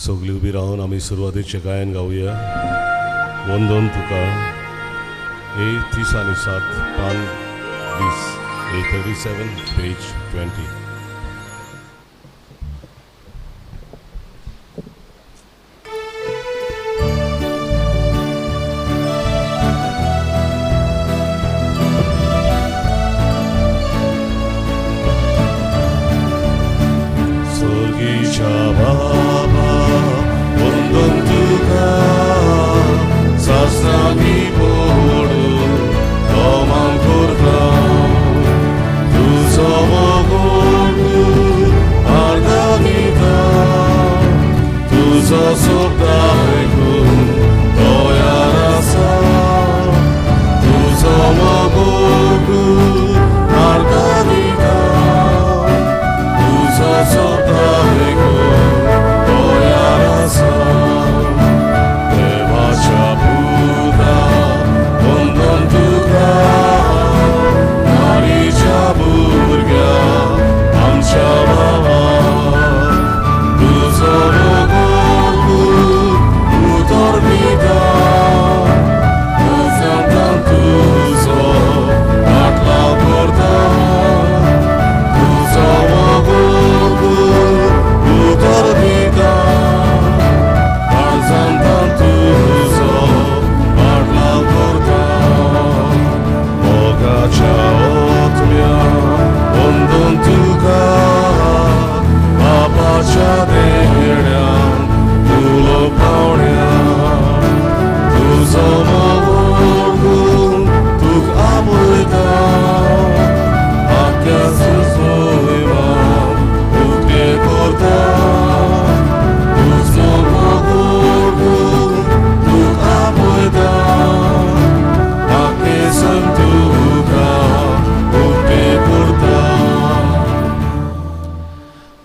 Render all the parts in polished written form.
सगळी उबी रावन आमी सुरवातेचें गायन गावया. वंदन तुका ए 37 पान 20 A37 पेज 20.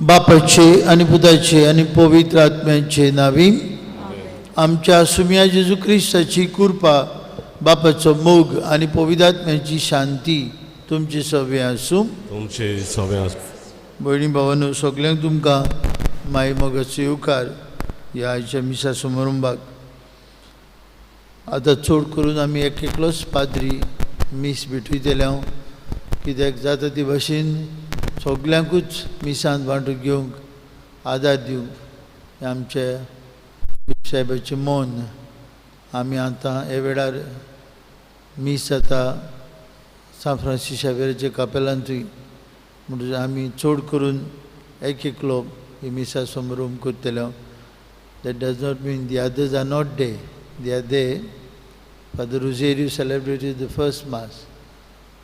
बापाचे आणि पुताचे आणि पवित्र आत्म्याचे नावी. आमच्या सुम्या जेजू ख्रिस्ताची कृपा, बापाचो मोग आणि पवित्र आत्म्याची शांती तुमचे सगळे आसूं. तुमचे सगळे भयणी भावांनो, सगळ्यांक तुमकां माय मोगाचो येवकार ह्या आयच्या मिसा समारंभाक. आतां चड करून आमी एक एकलोच पाद्री मीस भेटयतले, कित्याक जाता ती भाशेन सगळ्यांकूच मिसांत वांटून घेवंक आदार दिवंक आमचे साहेबाचें मौन. आमी आतां हे वेळार मीस जाता सान फ्रांसीस शावेराच्या कापेलांतूय, म्हणटच आमी चड करून एक एकलो ही मिसा समारंभ करतले. That does not mean the others are not there, they are there. Father Rozario celebrated the first mass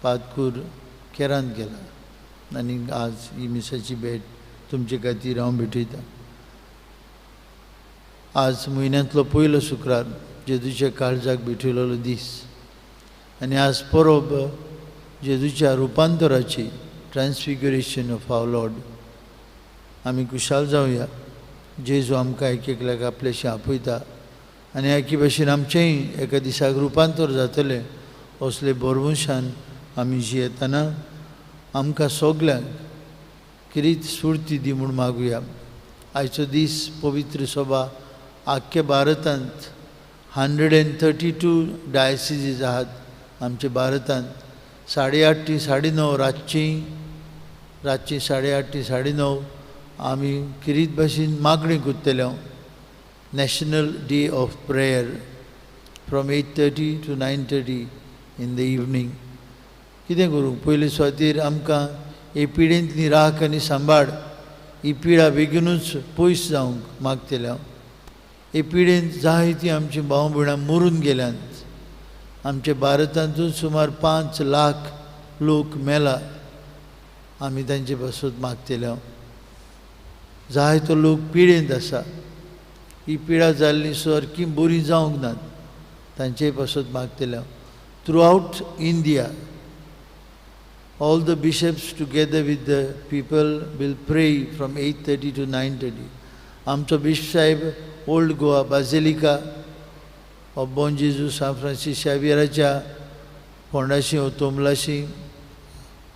पातकूर केरांत गेला, आनी आज ही मिसाची भेट तुमचे खातीर हांव भेटयतां. आज म्हयन्यांतलो पयलो शुक्रार, जेजूच्या काळजाक भेटयलेलो दीस, आनी आज परब जेजूच्या रुपांतराची, ट्रान्सफिग्युरेशन ऑफ आवर लॉर्ड. आमी खुशाल जावया. जेजू आमकां एक एकल्याक आपल्याशी आपयता, आनी एके भाशेन आमचेंय एका दिसाक रुपांतर जातलें असले बरवशान आमी जियेतना आमकां सगल्यांक किरीत सुर्ती दी म्हूण मागुया. आयचो दीस पवित्र सभा आख्ख्या भारतांत 132 डायसिसीस आहात आमच्या भारतांत. 8:30 ते 9:30 रातची 8:30 ते 9:30 आमी किरीत भाशेन मागणी करतले. National day of prayer from 8:30 to 9:30 in the evening. कितें करूं, पयले सुवातेर आमकां हे पिडेंतली राख आनी सांबाळ ही पिडा बेगीनूच पयस जावंक मागतले. हे पिडेंत जायतीं आमची भाव भयणां मरून गेल्यांत. आमच्या भारतांतून सुमार 5 लाख लोक मेला. आमी तांचे पासून मागतले. जायतो लोक पिडेंत आसा. ही पिडा जाल्ली सारकी बरी जावंक नात, तांचे पासून मागतले. Through out India all the bishops together with the people will pray from 8:30 to 9:30. आमचो बिशप साहेब old Goa basilica of Bom Jesus सान फ्रांसीस शावेराच्या फोंडाशी वा तोमलाशी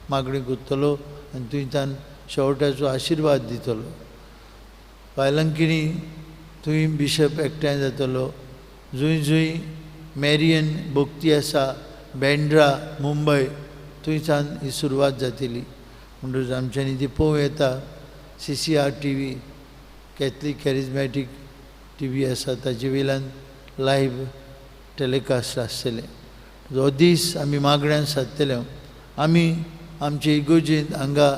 मागणी करतलो आनी थंयच्यान शेवटाचो आशिर्वाद दितलो. बायलांकिणी थंय बिशप एकठांय जातलो. जंय जंय मॅरियन भोक्ती आसा बँड्रा मुंबय थंयच्यान ही सुरवात जातली. म्हणटच आमच्यांनी ती पळोवं येता. CCR TV कॅथलीक कॅरिझमॅटीक TV आसा ताचे वयल्यान लायव्ह टॅलिकास्ट आसतले. हो दीस आमी मागण्यांत सादतले. आमी आमचे इगोजेंत हांगा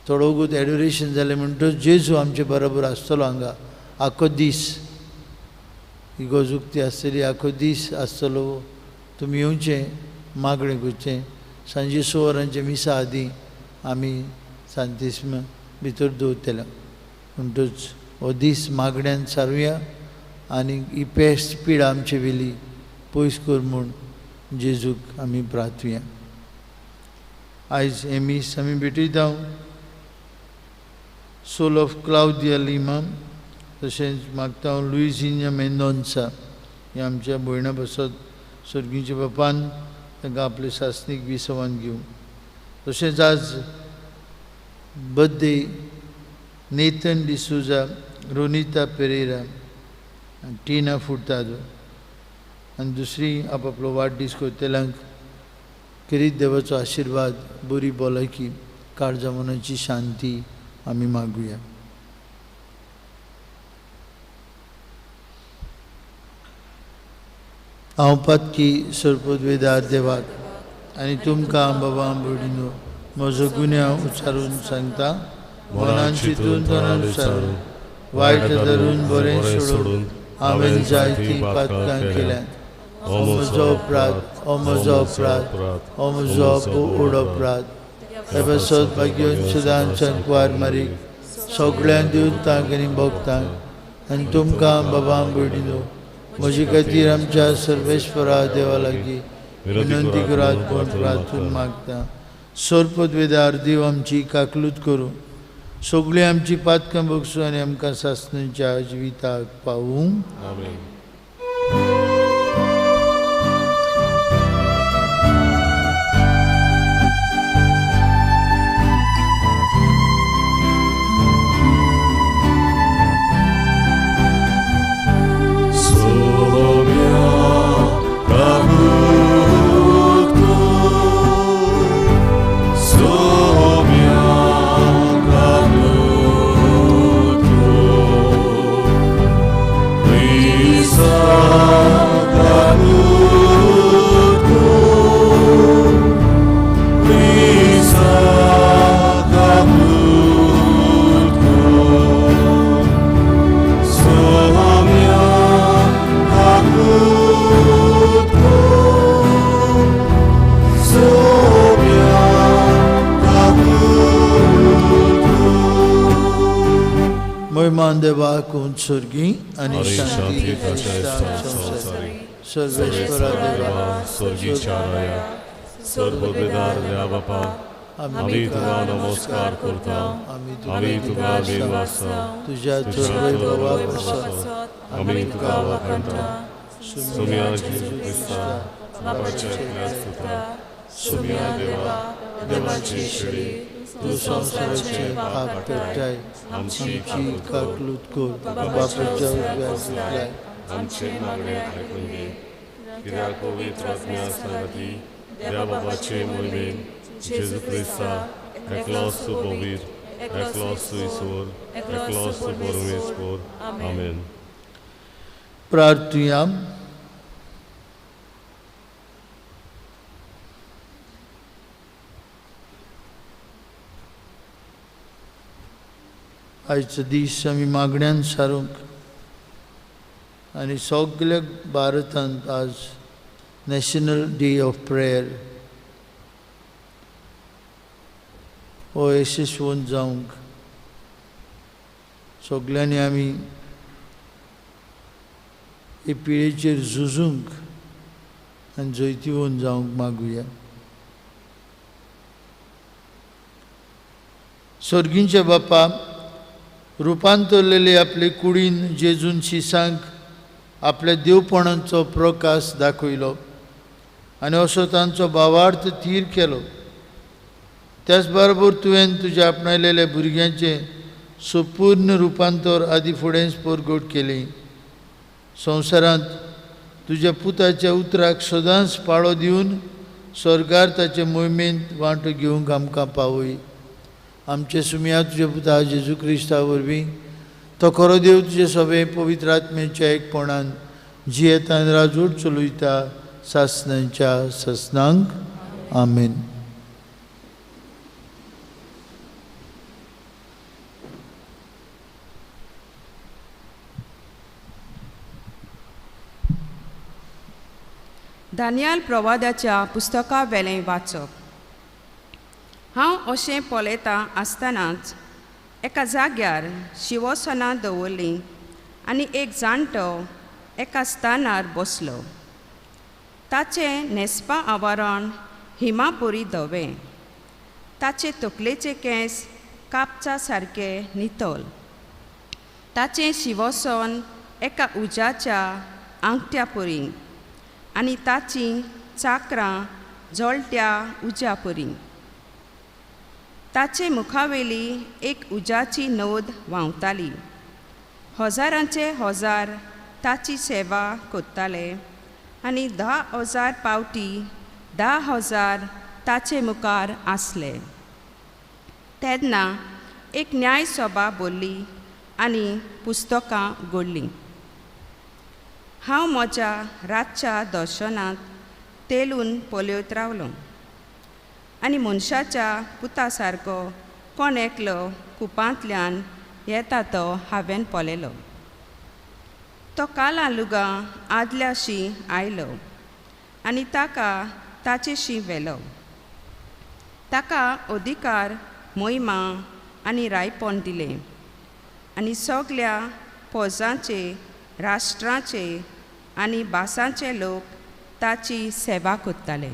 थोडो वगूत एडोरेशन जालें म्हणटच जेजू आमचे बरोबर आसतलो हांगा आख्खो दीस. इगोज उक्ती आसतली आख्खो दीस आसतलो. तुमी येवचें मागणें करचें. सांजे 6 वरांचे मिसा आदीं आमी सांतिस्म भितर दवरतले. म्हणटच हो दीस मागण्यांत सारुया आनी ही पेस्ट पिडा आमचे वेली पयस कर म्हूण जेजूक आमी प्रार्थुया. आयज हे मीस आमी भेटयता सोल ऑफ क्लाउदिया लिमा. तशेंच मागता हांव लुइजिनिया मेंदोन्सा हे आमच्या भयणा बसत सर्गीच्या बापान तांकां आपले सासणीक विसवान घेवं. तशेंच आज बर्थडे नेथन डिसुजा, रोनिता पेरेरा, टीना फुर्तादो आनी दुसरी आपापलो वाडदीस करतल्यांक किरीत देवाचो आशिर्वाद, बरी भलायकी, काळजा मनाची शांती आमी मागुया. हांव पातकी सरपदवेदार देवाक आनी तुमकां बाबा बुडीनो म्हजो गुन्यांव उच्चारून सांगता. मनान चिंतून तोंडान उच्चारून वायट धरून बरें सोडून हांवें जायतीं पातकां केल्यांत. हो म्हजो अपराध, हो म्हजो अपराध, हो म्हजो अपराध. हे बसत भाग्योन सुदान संकवार मारीक सगळ्यां दिवतांक आनी भोगतांक आनी तुमकां बाबा बुडीनो म्हजे खातीर आमच्या सर्वेश्वरा देवा लागीं विनंती करात म्हूण प्रार्थून मागता. सरपदवेदार देव आमची काकलूत करूं. सगळीं आमची पातकां भोगसूं आनी आमकां सासणेच्या जिविताक पावूं. महिमान देवाक उत्सर्गी आनी शांती सर्वेश्वरा देवा स्वर्गीच्या राया सर्ववेदार देवा बापा आमी तुका नमस्कार करता. आमी तुका देवासा तुज्या चोरवे बसत आमी तुका वखणटा. सुम्या जेजू क्रिस्ता बापाच्या एकल्याच पुत्रा सुम्या देवा देवाची शिडी तूं संवसाराचे पाप पेटाय आमची काकलूत कर. बापाच्या उजव्या आमचे मागणे आयकून घे. कित्याक पवित्र आत्म्या संगती देवा बापाचे मोहिमेन जेजू क्रिस्ता एकलोच तूं पवित्र, एकलोच तूं ईश्वर, एकलोच तूं परमेश्वर. आमेन. प्रार्थुया. आयचो दीस आमी मागण्यांत सारूंक आनी सगळ्या भारतांत आज नॅशनल डे ऑफ प्रेयर हो यशस्वन जावंक सगळ्यांनी आमी हे पिळेचेर झुजूंक आनी जैतिवंत जावंक मागुया. सर्गींच्या बापा रुपांतरलेले आपले कुडीन जेजून शिसांक आपल्या देवपणांचो प्रकाश दाखयलो आनी असो तांचो भावार्थ थीर केलो. त्याच बरोबर तुवें तुज्या आपणायलेल्या भुरग्यांचे सो पूर्ण रुपांतर आदी फुडेंच परगट केली. संवसारांत तुज्या पुताच्या उतराक सदांच पाळो दिवन स्वर्गार ताचे मोहिमेंत वांटो घेवंक आमकां पावय. आमचे सुमया तुज्या पुता जेजू क्रिस्ता वरवीं तो खरो देव तुजे सवे पवित्र आत्म्याच्या एकपणान जियेता आनी राजवट चलयता सासणांच्या ससनांक. आमेन. दानियल प्रवादाच्या पुस्तका वेलें वाचप. हांव अशें पळयता आसतनाच एका जाग्यार शिवसना दवरली आनी एक जाणटो एका स्थानार बसलो. ताचें न्हेसपा आवरण हिमापुरी धवें, ताचे तकलेचे केंस कापचा सारके नितळ, ताचें शिवसन एका उज्याच्या आंगठ्या परी आनी ताचीं चाकरां जळट्या उज्या परी. ताचे मुखावेली एक उज्याची नोद व्हांवताली. हजारांचे हजार ताची सेवा कोत्ताले आनी 10,000 पावटी 10,000 ताचे मुखार आसले. तेन्ना एक न्याय सभा बोल्ली आनी पुस्तकां उगडलीं. हांव म्हज्या रातच्या दर्शनांत तेलून पळयत रावलों आनी मनशाच्या पुता सारको कोण एकलो कुपांतल्यान येता तो हांवें पळयलो. तो काला लुगां आदल्याशी आयलो आनी ताका ताचेशी व्हेलो. ताका अधिकार, मोहिमा आनी रायपण दिलें आनी सगळ्या फौजांचे, राष्ट्रांचे आनी भासांचे लोक ताची सेवा कोत्ताले.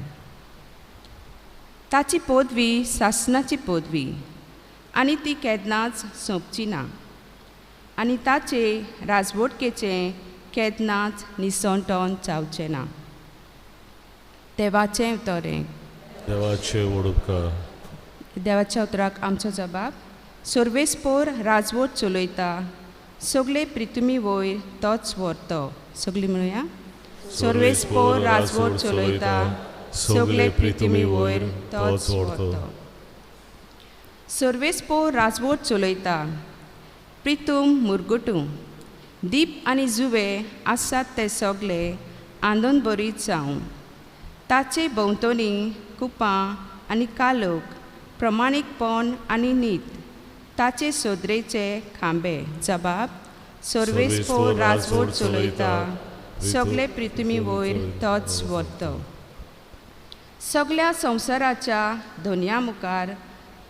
ताची पदवी सासणाची पदवी आनी ती केन्नाच सोंपची ना आनी ताचे राजवटकेचें केन्नाच निसंतोन जावचें ना. देवाचें उतरें. देवाचे वडुपकार. देवाच्या उतराक आमचो जबाब. सर्वेस्पोर राजवट चलयता, सगळे पृथ्वी वयर तोच व्हरतो. सगळीं म्हणुया. सर्वेस्पोर राजवट चलयता, सगळे पृथ्वी वयर तोच व्हरतो. सर्वेस्पोर राजवट चलयता, प्रितूम मुरगुटू, दीप आनी जुवे आसात ते सगळे आंदोन बरीत जावं. ताचे भोंवतणी कुपां आनी कालोक, प्रमाणीकपण आनी नीत, ताचे सोदरेचे खांबे. जबाब. सर्वेस्पोर राजवट चलयता, सगळे पृथ्वी वयर तोच व्हरतो. सगळ्या संवसाराच्या धन्या मुखार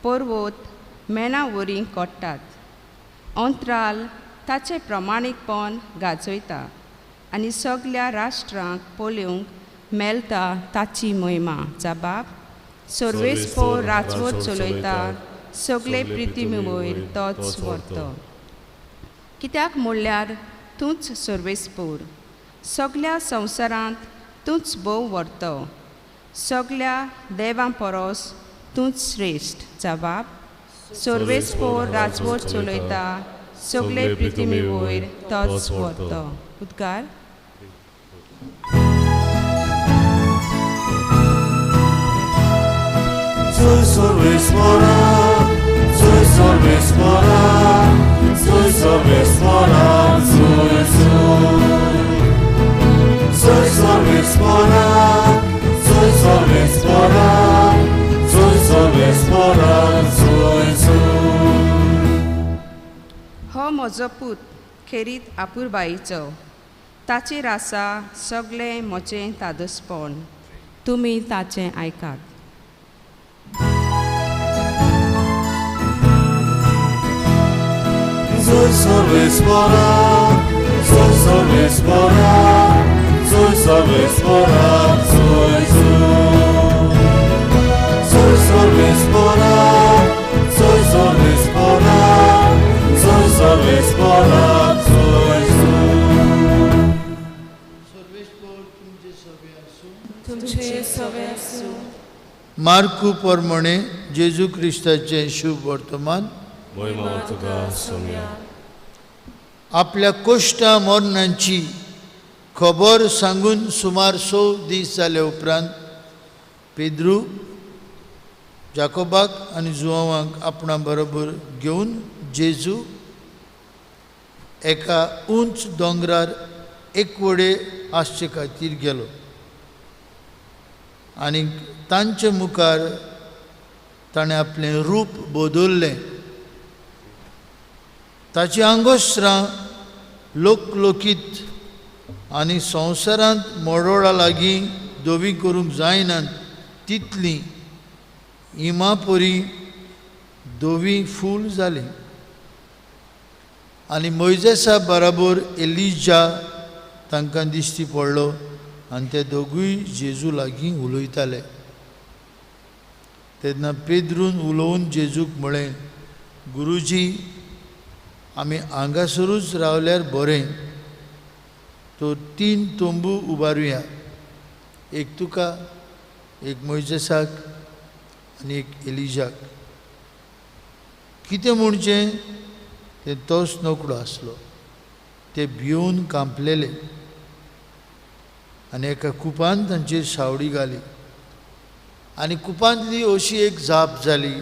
पर्वत मेना वरी कोडटात. अंतराल ताचे प्रमाणीकपण गाजयता आनी सगळ्या राष्ट्रांक पळोवंक मेळटा ताची मोहिमा. जबाब. सर्वेस्पोर राजवट चलयता, सगळे पृथ्वी वयर तोच व्हरतो. कित्याक म्हणल्यार तूंच सर्वेस्पोर, सगळ्या संवसारांत तूंच भोव व्हरतो, सगळ्या देवां परस तूंच श्रेश्ठ. जबाब. सर्वेस्पोर राजवट चलयता, सगळे पृथ्वी वयर तोच व्हरतो. उद्गार. Soy Sorvespora, soy Sorvespora, soy Sorvespora, soy Soy Sorvespora, soy Sorvespora, soy Sorvespora, soy हो म्हजो पूत खेरीत आपुरबाईचो, ताचेर आसा सगळें म्हजें तादसपण. तुमी ताचें आयकात. Soy Sorvespora, soy Sorvespora, soy Sorvespora, soy Soy Sorvespora, soy Sorvespora, soy Sorvespora, soy तुमचे सवे आसूं. मार्कू प्रमाणे जेजू क्रिस्ताचें शुभ वर्तमान. महिमा तुका सोम्या. आपल्या कोश्टा मरणांची खबर सांगून सुमार 6 दीस जाले उपरांत पेद्रू जाकोबाक आनी जुआवांक आपणा बरोबर घेवन जेजू एका उंच दोंगरार एकवडे आसचे खातीर गेलो आनी तांचे मुखार ताणें आपलें रूप बदल्लें. ताची आंगोश्रां लोकलोकीत आनी संवसारांत मोडोळा लागीं दोवी करूंक जायनात तितलीं इमापोरी दोवी फूल जालीं. आनी मोइजेसा बराबर एलिजा तांकां दिश्टी पडलो आनी ते दोगूय जेजू लागीं उलयताले. तेन्ना पेद्रून उलोवन जेजूक म्हळें, गुरुजी, आमी हांगासरूच रावल्यार बरें. तो 3 तोंबू उबारुया, एक तुका, एक मोइजेसाक आनी एक एलिजाक. कितें म्हणचें तें तोच नोकडो आसलो. ते भिवन कांपलेले आनी एका कुपान तांचेर सावडी घाली आनी कुपांतली अशी एक जाप जाली,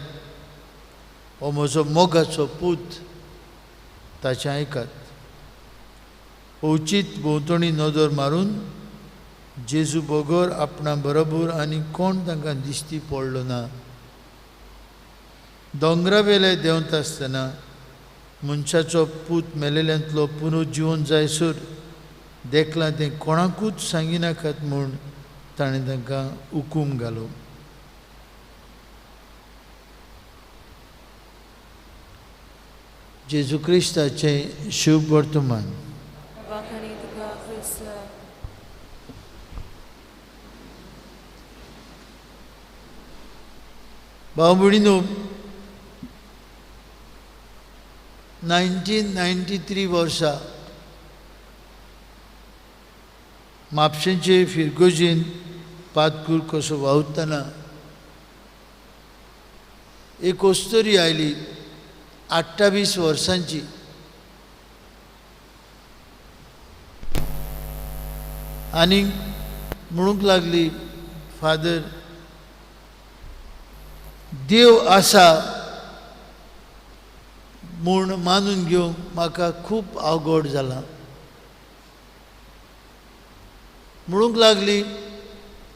हो म्हजो मोगाचो पूत, ताचें आयकात. ओचीत भोंवतणी नदर मारून जेजू बगर आपणा बरोबर आनी कोण तांकां दिश्टी पडलो ना. दोंगरा वेले देंवता आसतना मनशाचो पूत मेलेल्यांतलो पुनरुज्जीवन जायसर देखलां तें कोणाकूच सांगिनाकात म्हूण ताणें तांकां हुकूम घालो. जेजू क्रिस्ताचें शुभ वर्तमान. वाखाणी तुका क्रिस्त. भाव भयणीनो, 1993 वर्सा म्हापशेंचे फिरगोजीन पातकूर कसो व्हांवतना एक ओस्तरी आयली 28 वर्सांची. आनी म्हणूंक लागली, फादर, देव आसा म्हूण मानून घेवंक म्हाका खूब अवघड जालां. म्हणूंक लागली,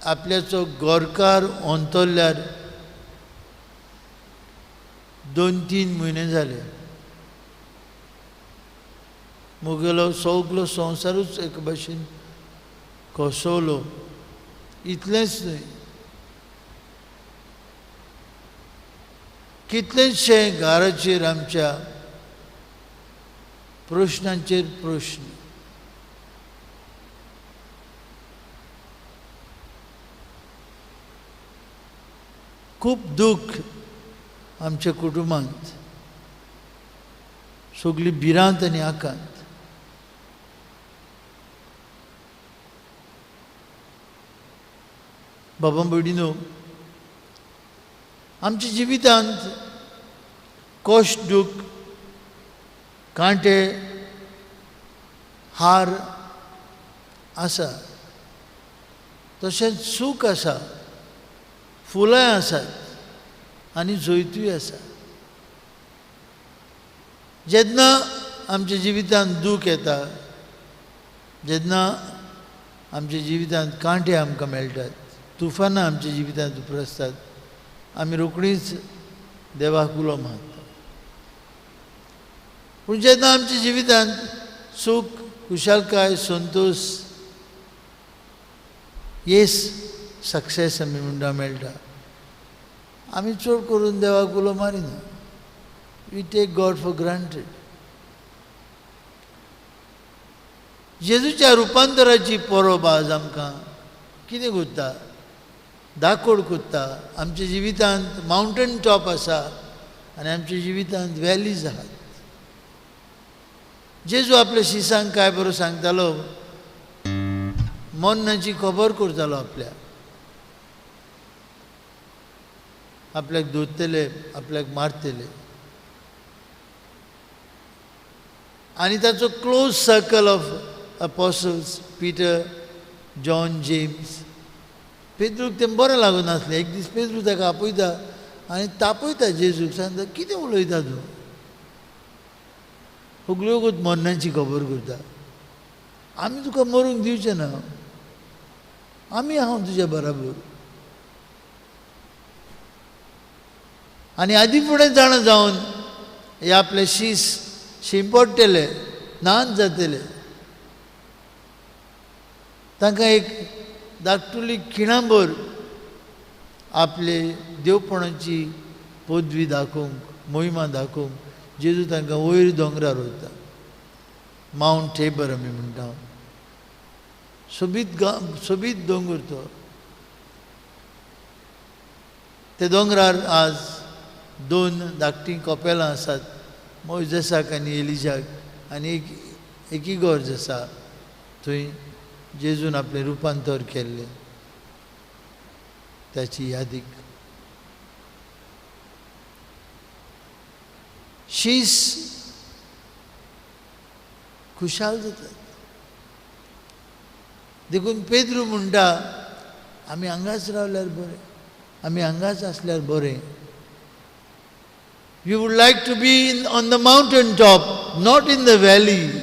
आपल्याचो गोरकार ओंतल्ल्यार 2-3 म्हयने जाले. मुगेलो सगलो संवसारूच एक भाशेन कोसवलो. इतलेंच न्हय, कितलेशे घराचेर आमच्या प्रश्नांचेर प्रश्न. खूब दूख आमच्या कुटुंबांत, सगळी भिरांत आनी आकांत. बाबा भयणीनो, आमच्या जिवितांत कश्ट, दूख, कांटे, हार आसा, तशेंच सूख आसा, फुलांय आसात आनी जैतूय आसा. जेन्ना आमच्या जिवितांत दूख येता, जेन्ना आमच्या जिवितांत कांटे आमकां मेळटात, तुफानां आमच्या जिवितांत उप्रासतात, आमी रोखडींच देवाक उलो मारता. पूण जेन्ना आमच्या जिवितांत सूख, खुशालकाय, संतोश, येस, सक्सेस आमी म्हणटा मेळटा, आमी चड करून देवाक उलो मारिना. We take God for granted. जेजूच्या रुपांतराची परब आज आमकां कितें कोत्ता? दाखोड कोत्ता. आमच्या जिवितांत मावंटन टॉप आसा आनी आमच्या जिवितांत वॅलीज आहात. जेजू आपल्या शिसांक काय बरो सांगतालो, मरणाची खबर करतालो आपल्याक दोत्तले, आपल्याक मारतले. आनी ताचो close circle of apostles, Peter, John, James. पेद्रूक तें बरें लागून नासलें. एक दीस पेद्रू ताका आपयता आनी तापयता जेजूक, सांगता कितें उलयता तूं? सगळ्योच मरणाची खबर करता. आमी तुका मरूंक दिवचे ना, आमी आहा तुज्या बराबर. आनी आदी फुडें जाणा जावन हे आपले शीस शिंपडटले, नाच जातले. तांकां एक धाकटुली खिणाभर आपले देवपणाची पदवी दाखोवंक, मोहिमा दाखोवंक जेजू तांकां वयर दोंगरार वता. माउंट टेबर आमी म्हणटा, सोबीत दोंगर तो. ते दोंगरार आज 2 धाकटीं कपेलां आसात, मोइसेसाक आनी एलिजाक, आनी एक इगोर्ज आसा. थंय जेजून आपलें रुपांतर केल्लें ताची यादीक. शीस खुशाल जातात. देखून पेद्रू म्हणटा आमी हांगाच रावल्यार बरें, आमी हांगाच आसल्यार बरें. We would like to be on the mountain top, not in the valley.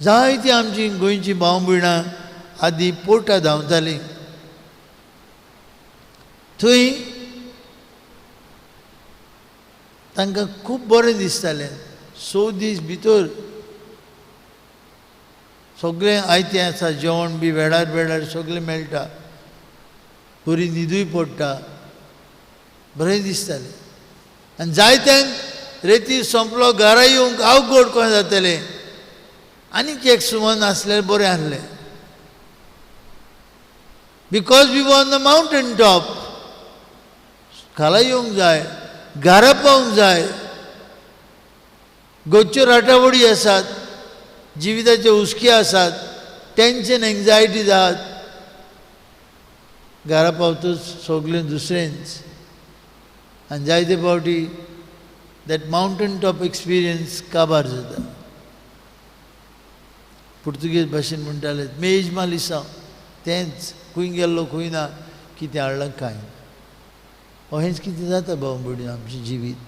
जायतीं आमची गोंयची भाव भयणां आदीं पोर्टां धांवतालीं. थंय तांकां खूब बरें दिसतालें. 6 दीस भितर सगळें आयतें आसा, जेवण बी वेळार वेळार सगळें मेळटा, बरी न्हिदूय पडटा, बरें दिसतालें. आनी जायत्यांक रेती संपलो घरा येवंक आवगड कशें जातलें, आनीक एक सुमन आसल्यार बरें आसलें. Because we were on the mountain top. खाला येवंक जाय, घरा पावंक जाय. गोंयच्यो राटावडी आसात, जिविताच्यो हुस्की आसात, टेन्शन एंग्जायटीज आहात. घरा पावतच सगळें दुसरेंच. आनी जायते फावटी दॅट माउंटन टॉप एक्सपिरियन्स काबार जाता. पुर्तुगेज भाशेन म्हणटाले मेज मालिसा, तेंच खंय गेल्लो खंय ना, कितें हाडलां कांय ना. अशेंच कितें जाता भाव भयणीं आमचें जिवीत.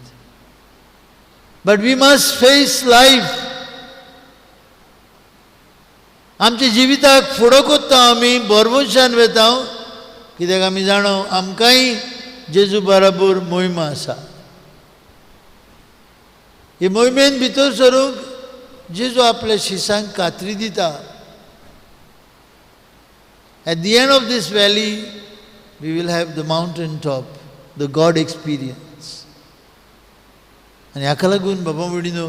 But we must face life. आमच्या जिविताक फुडो कोत्ता आमी बरवशान वेता, कित्याक आमी जाणो आमकांय जेजू बराबर मोहिमा आसा. हे मोहिमेन भितर सरूंक जेजू आपल्या शिसांक खात्री दिता. At the end of this valley, we will have the mountain top, the God experience. आनी हाका लागून बाबा भयणीनो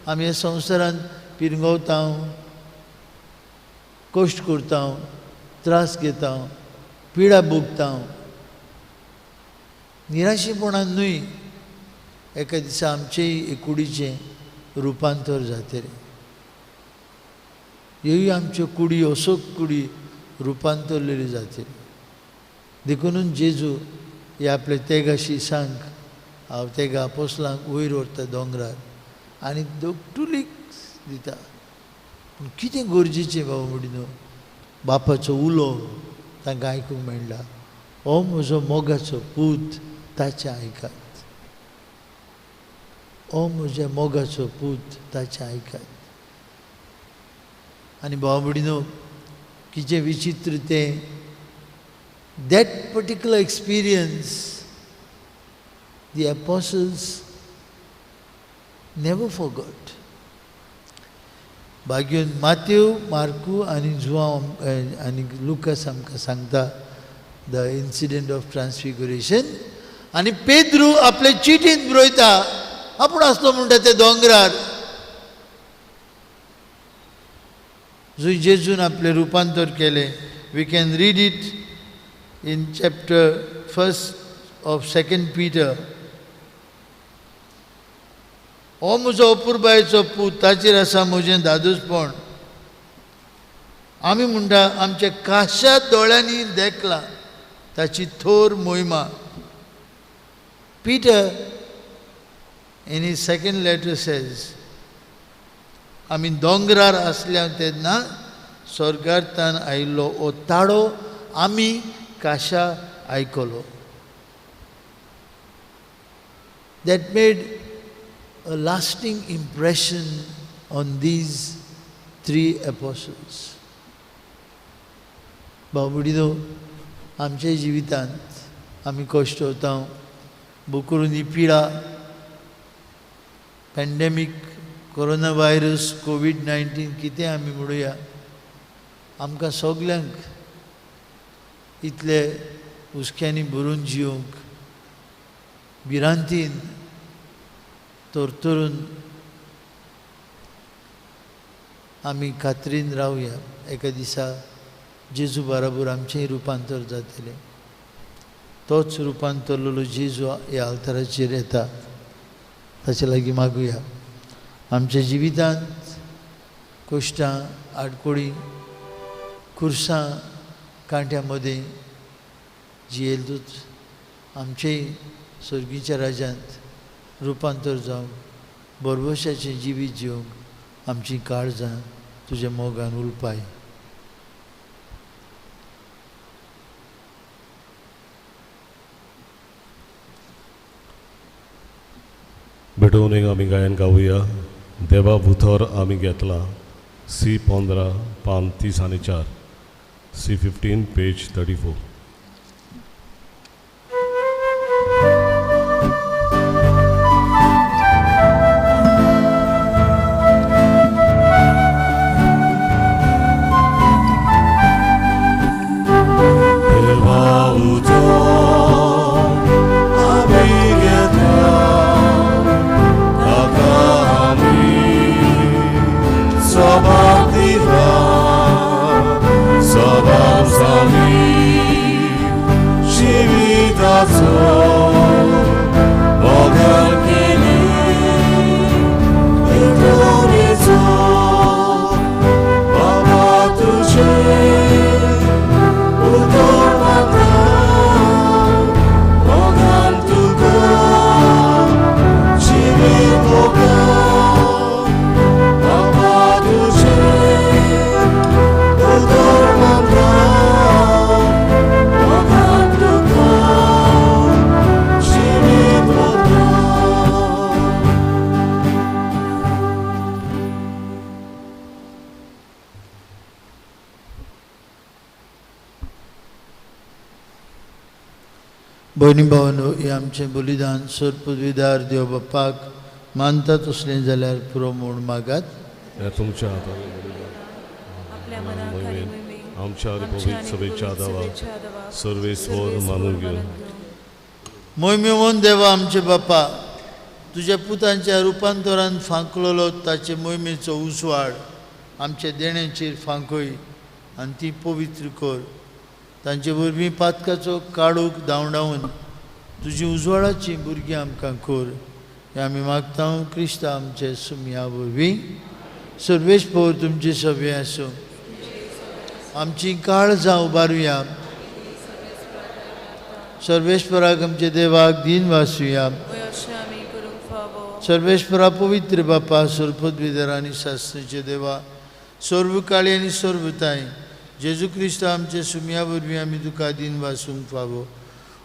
आमी ह्या संवसारांत पिरगवता, कश्ट करता, त्रास घेता, पिडा भोगता. निराशेपणान न्हय, एका दिसा आमचेय कुडीचें रुपांतर जातलें. ह्योय आमच्यो कुडी अशोक कुडी रुपांतरलेल्यो जातल्यो. देखून जेजू हे आपले तेगा शिसांक, हांव तेगा आपोसलांक वयर व्हरता दोंगरार आनी दोगटुलीक दिता. पूण कितें गरजेचें बाबा म्हणून बापाचो उलो तांकां आयकूंक मेळटा. हो म्हजो मोगाचो पूत, ताचें आयकात. हो म्हज्या मोगाचो पूत, ताचें आयकात. आनी भाव भयणीनो कितें विचित्र तें, that particular experience the apostles never forgot. बागेन माथ्यू, मार्कू आनी जुआंव आनी लुकास आमकां सांगता द इन्सिडेंट ऑफ ट्रान्सफिगुरेशन. आनी पेद्रू आपले चिटींत बरयता, आपूण आसलो म्हणटा ते दोंगरार, जंय जेजून आपलें रुपांतर केलें. We can read it in chapter 1 of 2 Peter. हो म्हजो अपुरबायेचो पूत, ताचेर आसा म्हजें दादूसपण. आमी म्हणटा आमच्या काश्या दोळ्यांनी देखला ताची थोर मोहिमा. Peter in his second letter says, आमी दोंगरार आसल्या तेन्ना स्वर्गांतल्यान आयिल्लो हो ताळो आमी काशा आयकलो. That made a lasting impression on these three apostles. भावबडिनो, आमच्या जिवितांत आमी कश्ट होता, बुकरून ही पिडा, पॅन्डेमीक, कोरोना व्हायरस, कोविड-19 कितें आमी म्हणुया, आमकां सगल्यांक इतले हुस्क्यांनी भरून जिवंक, भिरांतीन तरतरून आमी खात्रीन रावया. एका दिसा जेजू बराबर आमचेंय रुपांतर जातलें. तोच रुपांतरलेलो जेजू ह्या आल्ताराचेर येता. ताचे लागीं मागुया. आमच्या जिवितांत कश्टां, आडकोळी, खुर्सां, कांट्या मदें जियेलूच आमचेय स्वर्गीच्या राज्यांत रुपांतर जावंक, बरवशाचें जिवीत जिवंक आमचीं काळजां तुज्या मोगान उलपाय. भेटवून आमी गायन गावुया. देवा भुथोर आमी घेतला. C15 पान 30 आनी 4, C15 पेज 34. भयणी भावांनो, हे आमचें बलिदान सर्पविदार देव बाप्पाक मानता तसलें जाल्यार पुरो म्हूण मागात. तुमच्या आपल्या मनाक आनी मोहिमेक आमच्या पवित्र सभेच्या दावा सर्वेस्वर मानून घेवन मोहिमेवन देवा आमचे बाप्पा, तुज्या पुतांच्या रुपांतरान फांकलोलो ताचे मोहिमेचो उसवाड आमच्या देण्याचेर फांकय आनी ती पवित्र कर. तांचे वरवीं पातकाचो काळोख धांवडावन तुजी उजवाडाची भुरगीं आमकां कर. हें आमी मागता क्रिस्ता आमचे सुमया वरवीं. सर्वेस्पर तुमचे सभे आसूं. आमची काळजां उबारुया. सर्वेस्पराक आमचे देवाक दिन वासुया. सर्वेस्परा पवित्र बापा, सर्पद्विधर आनी शास्त्रीचे देवा, सर्वकाळी आनी सर्वताय, जेजू क्रिस्त आमचे सुमया वरवीं आमी तुका दिन वासूंक फावो.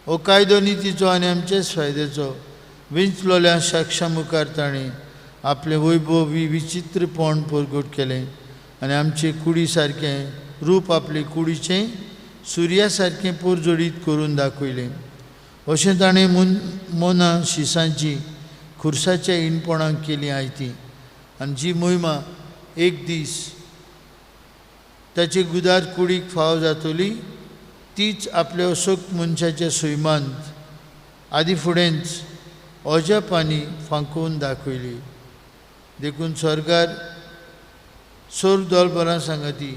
हो कायदो नितीचो आनी आमचेच फायद्याचो विंचलोल्या साक्षा मुखार ताणें आपलें वैभव विचित्रपण परगट केलें आनी आमचे कुडी सारकें रूप आपले कुडीचें सुर्या सारकें परजोडीत करून दाखयलें. अशें ताणें मोना शिसांची खुर्साच्या इणपणाक केली आयती आनी जी मोहिमा एक दीस ताचे गुदार कुडीक फाव जातली तीच आपल्या अशोक मनशाच्या सैमांत आदी फुडेंच अजापांनी फांकोवन दाखयली. देखून स्वर्गार सोर दोलबरां सांगाती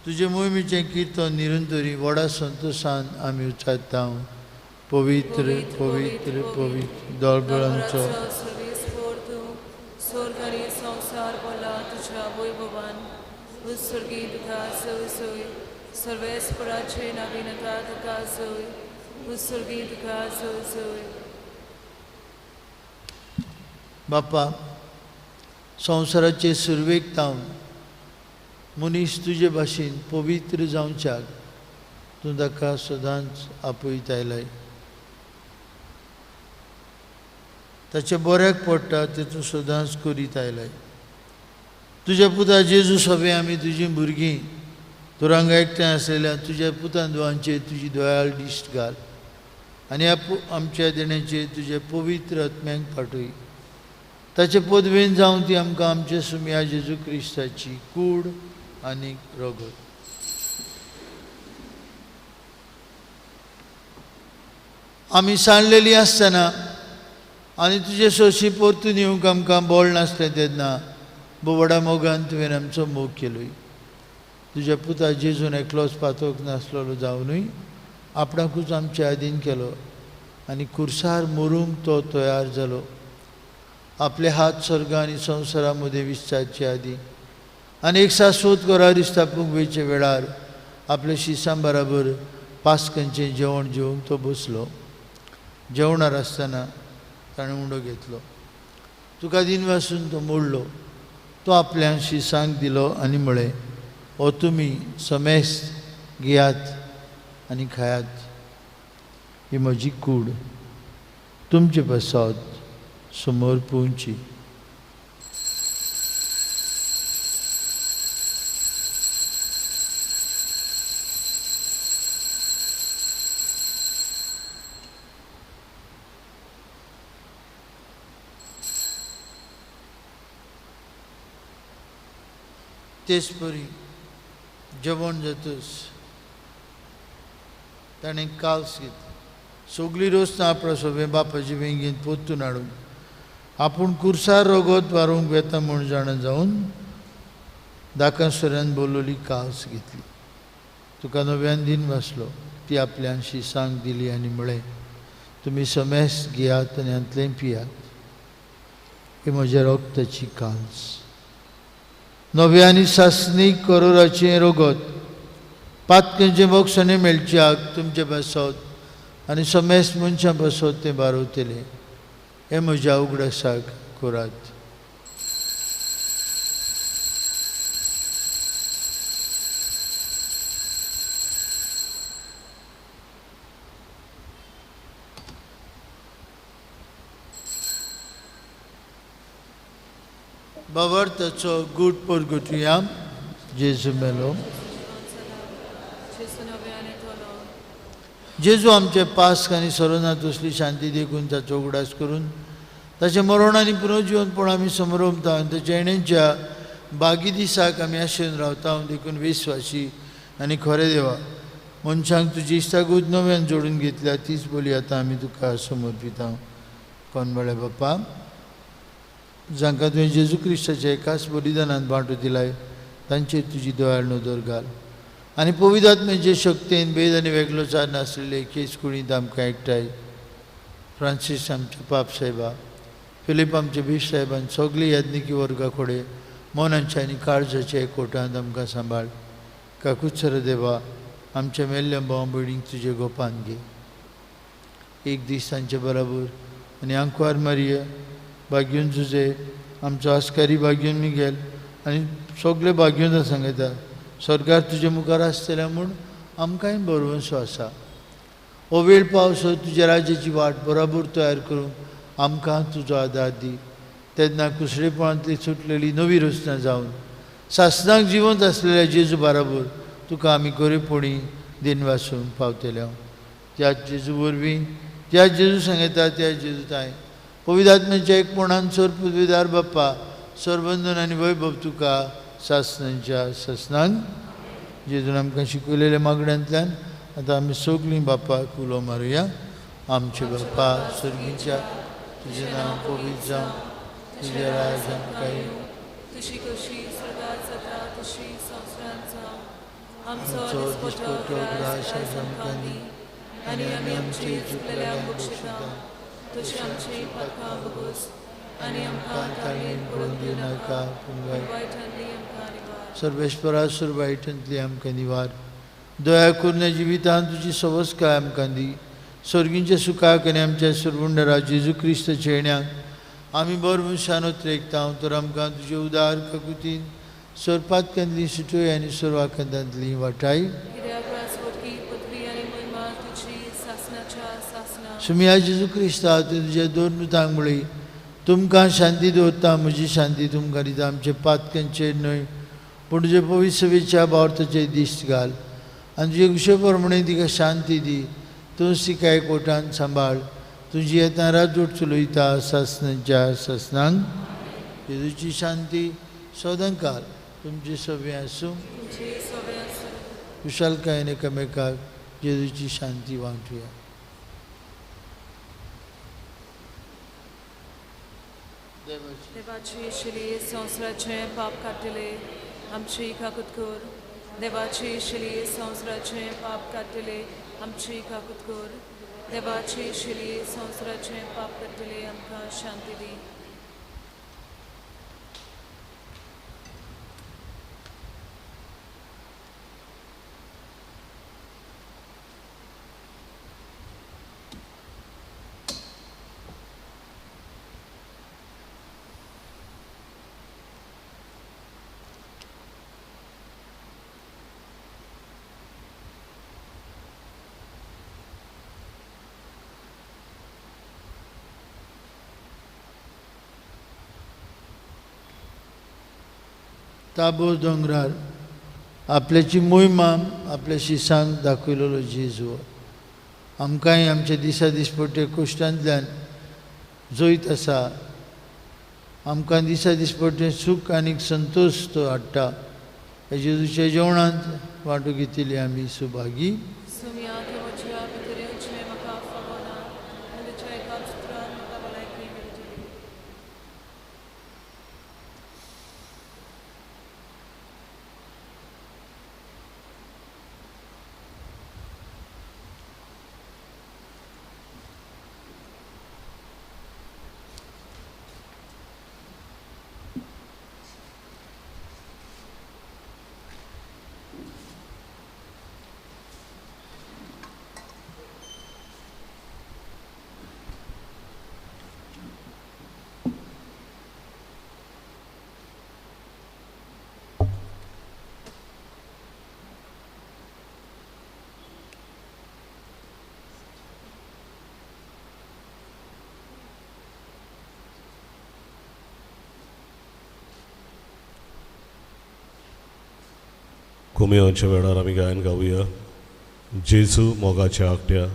तुजे मोहिमेचें किर्तन निरंतरी व्हडा संतोशान आमी उच्चारता. पवित्र पवित्र पवित्र दोलबरांचो स्वर्गारी संसार बोला तुझ्या वैभवान उत्सर्गी तुका सोय सर्वेस्पराचे नवीनता तुका सोय उत्सर्गी तुका सोय. बाप्पा, संवसाराचे सुरवेक तावन मनीस तुजे भाशेन पवित्र जावच्याक तूं ताका सदांच आपयत आयलाय. ताचे बऱ्याक पडटा तें तूं सदांच करीत आयलाय. तुज्या पुता जेजू सभे आमी तुजीं भुरगीं तुरांगा एकठांय आसलेल्या तुज्या पुतान दुआंचेर तुजी दयाळ दिश्ट घाल आनी आमच्या देण्याचेर तुजे पवित्र आत्म्यांक पाठय. ताचे पदवेन जावन ती आमकां आमचे सुम्या जेजू क्रिस्ताची कूड आनी रगत. आमी सांडलेलीं आसतना आनी तुजे सोशी परतून येवंक आमकां बळ नासलें तेन्ना बोवडा मोगान तुवें आमचो मोग केलोय. तुज्या पुता जेजून एकलोच पातोक नासलोलो जावनूय आपणाकूच आमचे आदीन केलो आनी कुर्सार मरूंक तो तयार जालो. आपले हात स्वर्ग आनी संवसारा मदें विस्तारचे आदी आनी एक शाश्वत घरा दिसतापूंक वेचे वेळार आपल्या शिसां बराबर पास्कांचें जेवण जेवंक तो बसलो. जेवणार आसतना ताणें उंडो घेतलो. तुका दिनवासून तो मोडलो. तो आपल्या शिसांक दिलो आनी म्हळें, ओ तुमी समेस्त घेयात आनी खायात. ही म्हजी कूड तुमचे बसत समोर पोवची. तेच परी जेवण जातच ताणें काल्स घेतलो. सगळीं रोस आपणा सोबे बापाचे वेंगेन पोत्तून हाडून आपूण कुर्सार रगत वारूंक वेता म्हूण जाणा जावन दाकासुऱ्यान बोलोवली काल्स घेतली. तुका नव्यान दिन वाचलो. ती आपल्यान शिसांक दिली आनी म्हळें, तुमी समेस्त घेयात आनी हांतलें पियात. ही म्हज्या रगताची काल्स. नव्या आनी सासणीक करोराचें रगत पातकेंचे मोक्षाने मेळच्याक तुमचे बसत आनी समेस्त मनशां बसत तें बारोवतलें. हे म्हज्या उगडासाक करात. बाबार्थाचो गूट परगटुया. जेजू मेलो. जेजू आमचे पास्क आनी सरोनात असली शांती देखून ताचो उगडास करून ताचे मरण आनी पुनर्जीवनपण आमी समरमता आनी ताच्या येण्याच्या बागी दिसाक आमी आशेन रावता देखून विस्वासी आनी खरें देवा मनशांक तुजी इश्टागूज नव्यान जोडून घेतल्या तीच बोली आतां आमी तुका समर्पिता. कोणबळे बाप्पा, जांकां तुवें जेजू क्रिस्ताच्या एकाच बलिदानांत वांटो दिलाय तांचेर तुजी दयाळ नदर घाल आनी पवित्र आत्म्याचे शक्तीन भेद आनी वेगळोचार नासलेले केस कुळींत आमकां एकठांय. फ्रांसीस आमचे पाप साहेबा, फिलीप आमचे बीश साहेबान सगळीं याज्ञिकी वर्गा खोडे मनाच्या आनी काळजाच्या एकवटांत आमकां सांबाळ. काकूत्सर देवा, आमच्या मेल्ल्या भाव भयणींक तुजे गोपान घे. एक दीस तांचे बराबर आनी आंकवार मारिया, भाग्यून जुजे, आमचो आस्कारी भाग्यून मिगेल आनी सगळे भाग्यून सांगता स्वर्गार तुजे मुखार आसतल्या म्हूण आमकांय बरोवचो आसा. हो वेळ पावसो तुज्या राज्याची वाट बराबर तयार करूंक आमकां तुजो आदार दी. तेन्ना कुसळेपणांतली सुटलेली नवी रचना जावन सासणाक जिवंत आसलेल्या जेजू बराबर तुका आमी गरीबपणी दिन वाचूंक पावतले. त्याच जेजू वरवीं त्या जेजू सांगता त्या जेजू ताय पवित्र आत्म्याच्या एकपणान सर पदवीदार बाप्पा सरबंधन आनी वैभव तुका सासणांच्या सासणांक जेजून आमकां शिकयलेल्या मागण्यांतल्यान आतां आमी सगळीं बापाक उलो मारुया. आमचे बाप्पा सर्गीच्या तुजें नांव पवित्र जावं, तुजें राज आमकां येवं, तुजी कशी स्वर्गांत जाता तशी संवसारांत जावं. आमचो दिसपटो ग्रास आयज आमकां दी आनी आमी आमची चुकलेल्यांक बक्षिता तशी आमची पातकां बगोस आनी आमकां ताळयेन पडूंक दिवं नाका पूण वायटांतली आमकां निवार. सर्वेश्वरा सुर वायटांतली आमकां निवार. दया करून जिवितांत तुजी सवस्काय आमकां दी. सर्गींच्या सुखाक आनी आमच्या सुरवंडरा जेजू क्रिस्ताच्या येण्याक आमी बर मुशानोत रेखता तर आमकां तुजे उदार ककुतीन स्वर्पातकांतली सुटोय आनी सर्वाखंडांतली वाटाय कित्याक रासवटकी पदवी आनी महिमा तुजी सासनाच्या सासना सुमिया जेजू क्रिस्ता तुजे दोरनुतांक मुळी तुमकां शांती दवरता म्हजी शांती तुमकां दिता आमचे पातकांचेर न्हय पूण तुजे पवित्र सभेच्या बावर्थाचेर दिश्ट घाल आनी तुजे कुशे प्रमाणे तिका शांती दी तूंच तिका एकवटान सांबाळ तुजी येता राजवट चलयता सासनांच्या सासनांक जेजूची शांती सदांकाल तुमचे सभे आसूं तुमची सवय आसूं कुशलकायेन एकामेकाक जेजूची शांती वांटुया देवाची शिली संवसाराचे पाप काडटले आमची काकूत कर देवाची शिली संवसाराचे पाप काडटले आमची काकूत कर देवाची शिली संवसाराचे पाप काडटले आमकां शांती दी ताबोर दोंगरार आपल्याची मोहिमा आपल्या शिसांक दाखयलेलो जेजू आमकांय आमच्या दिसा दिसपट्टे कश्टांतल्यान जैत आसा आमकां दिसा दिसपट्टे सूख आनी संतोश तो हाडटा हे जेजूच्या जेवणांत वांटो घेतिल्ली आमी सुभागी सुमिया के म्हज्या भितरेवचे म्हाका फगोना आनी तुज्या एका सुत्रान म्हाका भलायकी मेळटली कुमियांच्या वेळार आमी गायन गावुया जेजू मोगाच्या आकट्या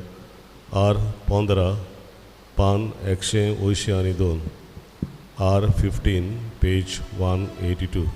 आर 15 पान 182 आर 15 पेज 182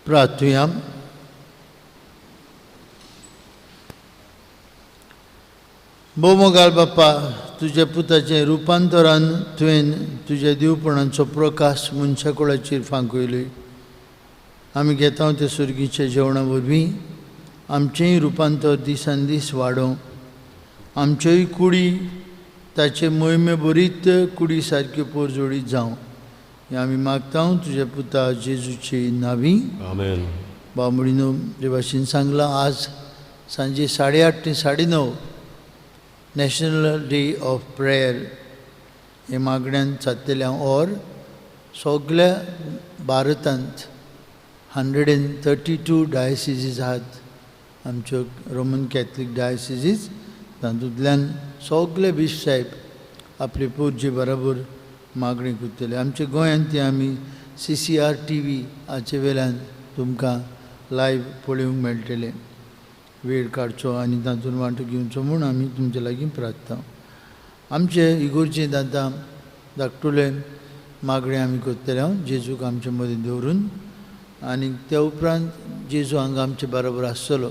प्रार्थूया. मोगाल बाप्पा, तुझ्या पुताचें रुपांतरान तुवें तुज्या दिवपणांचो प्रकाश मनशा कुळाचेर फांकयलोय. आमी घेता ते सुर्गीच्या जेवणा वरवीं आमचेंय रुपांतर दिसान दीस वाडों. आमच्योय कुडी ताचे मोहिमे बरीत कुडी सारक्यो पोरजोडीत जावं. हें आमी मागता तुज्या पुता जेजूची नांवी. आमेन. बामणीनो जे भाशेन सांगलां, आज सांजे 8:30 ते 9:30 नॅशनल डे ऑफ प्रेयर हे मागण्यांत जातलेल्या और सगळ्या भारतांत 132 डायसिसीस आहात आमच्यो रोमन कॅथलीक डायसिसीस. तातूंतल्यान सगळे बिश्प साहेब आपले पोरजे बरोबर मागणी करतले. आमच्या गोंयांत ती आमी CCR TV हाचे वेल्यान तुमकां लायव्ह पळोवंक मेळटलें. वेळ काडचो आनी तातूंत वांटो घेवचो म्हूण आमी तुमचे लागीं प्रार्थना. आमचे इगोर्जेंत आतां धाकटुले मागणी आमी करतले जेजूक आमचे मदीं दवरून. आनी त्या उपरांत जेजू हांगा आमचे बरोबर आसतलो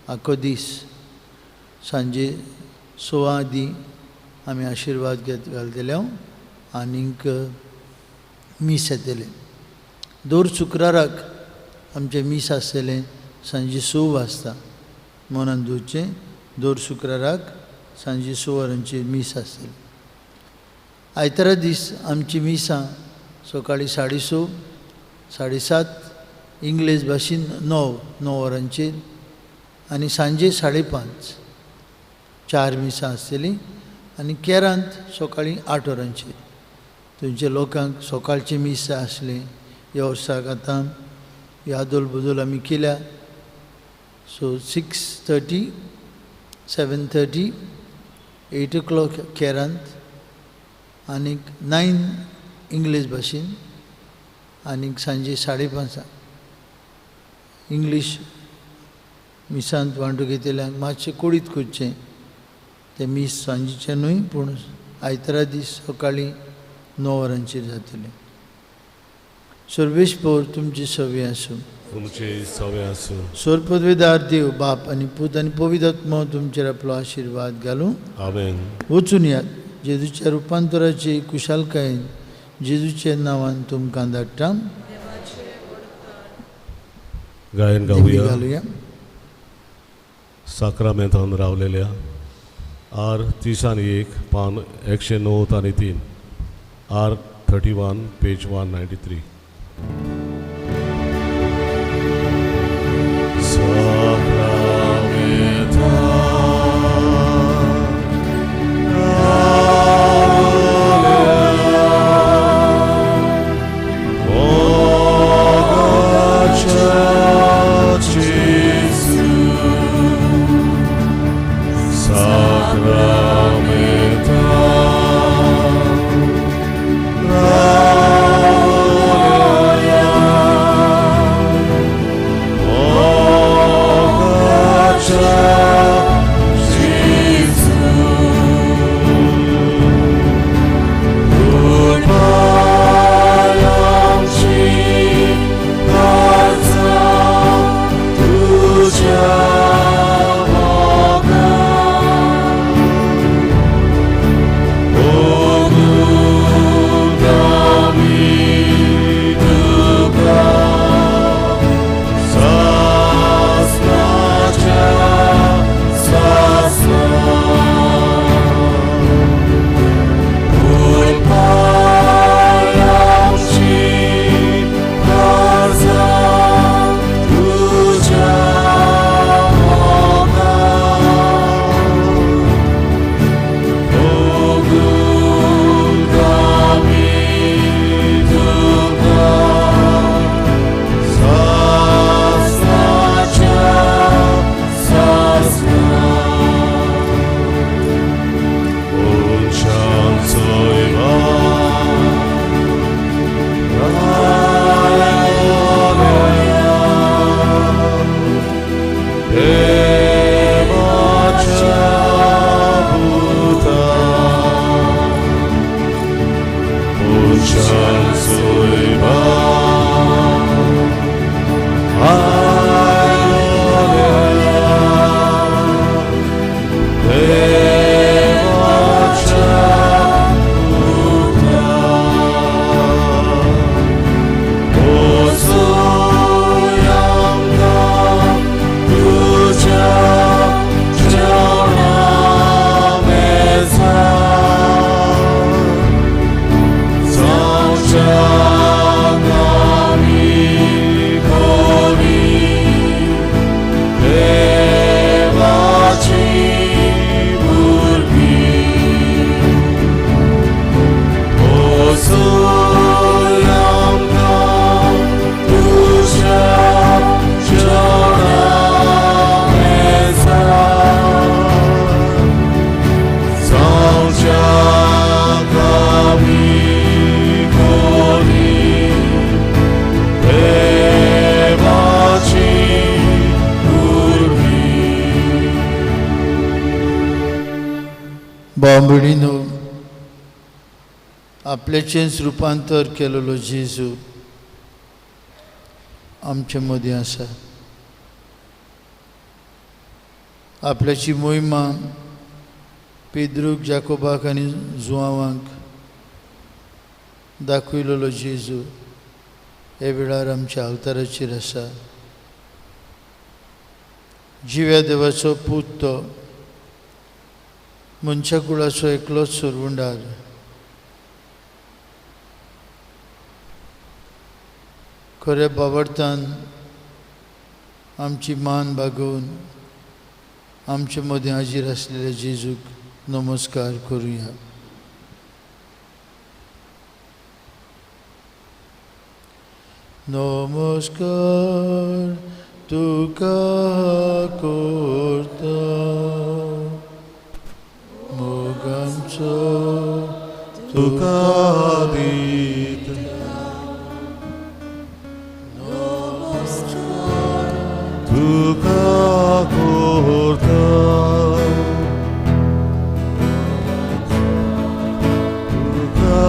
आख्खो दीस. सांजे 6 आमी आशिर्वाद घालतले आनीक मीस येतले. दर शुक्राराक आमचें मीस आसतलें सांजे 6 वाजता. मनान दवरचें, दर शुक्राराक सांजे 6 वरांचेर मीस आसतली. आयतारा दीस आमची मिसां सकाळीं 6:30, 7:30 इंग्लीश भाशेन 9 वरांचेर आनी सांजे 5:30 4 मिसां आसतलीं. आनी केरांत सकाळीं 8 वरांचेर. थंयच्या लोकांक सकाळचें मीस जाय आसलें. ह्या वर्साक आतां यादोल बदल आमी केल्या. सो 6:30, 7:30, 8 o'clock केरांत आनीक 9 इंग्लीश भाशेन आनीक सांजे 5:30 इंग्लीश मिसांत वांटो घेतल्यांक मातशें कुडीत करचें. तें मीस सांजेचें न्हय पूण आयतारा दीस सकाळीं 9 वरांचेर जातलें. सर्वेश्वर तुमची सवय आसूं. तुमचे सवय आसूं. सोरपदवेदार देव बाप आनी पूत आनी पवित्र आत्मा तुमचेर आपलो आशिर्वाद घालूं. आमेन. वचून यात. जेजूच्या रुपांतराचे कुशालकायेन जेजूच्या नांवान तुमकां धाडटा. गायन गावया. घालुया. साक्रामेंतान रावलेल्या आर 301 पान 109 आनी 3 आर 31 पेज 193. भाव भयणीनो, आपल्याचेंच रुपांतर केलेलो जेजू आमचे मदीं आसा. आपल्याची मोहिमा पेद्रूक, जाकोबाक आनी जुआंवांक दाखयलेलो जेजू हे वेळार आमच्या अवताराचेर आसा. जिव्या देवाचो पूत तो, मनशा कुळाचो एकलोच सुरवंडार, खऱ्या बाबर्थान आमची मान बागोवन आमचे मदीं हाजीर आसलेल्या जेजूक नमस्कार करुया. नमस्कार तुका करता, मोग आमचो तुका दिता. तुका करता, तुका